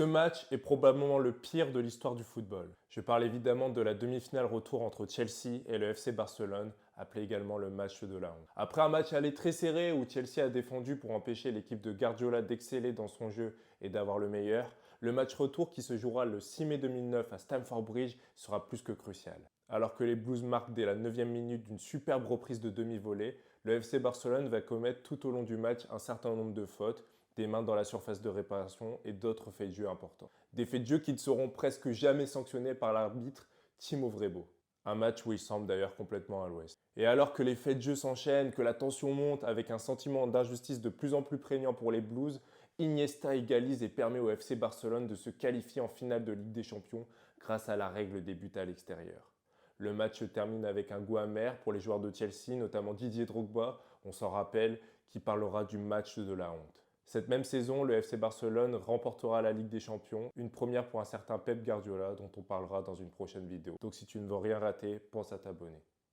Ce match est probablement le pire de l'histoire du football. Je parle évidemment de la demi-finale retour entre Chelsea et le FC Barcelone, appelé également le match de la honte. Après un match aller très serré où Chelsea a défendu pour empêcher l'équipe de Guardiola d'exceller dans son jeu et d'avoir le meilleur, le match retour qui se jouera le 6 mai 2009 à Stamford Bridge sera plus que crucial. Alors que les Blues marquent dès la 9e minute d'une superbe reprise de demi-volée, le FC Barcelone va commettre tout au long du match un certain nombre de fautes, des mains dans la surface de réparation et d'autres faits de jeu importants. Des faits de jeu qui ne seront presque jamais sanctionnés par l'arbitre Timo Vrebo. Un match où il semble d'ailleurs complètement à l'ouest. Et alors que les faits de jeu s'enchaînent, que la tension monte avec un sentiment d'injustice de plus en plus prégnant pour les Blues, Iniesta égalise et permet au FC Barcelone de se qualifier en finale de Ligue des Champions grâce à la règle des buts à l'extérieur. Le match se termine avec un goût amer pour les joueurs de Chelsea, notamment Didier Drogba, on s'en rappelle, qui parlera du match de la honte. Cette même saison, le FC Barcelone remportera la Ligue des Champions, une première pour un certain Pep Guardiola dont on parlera dans une prochaine vidéo. Donc si tu ne veux rien rater, pense à t'abonner.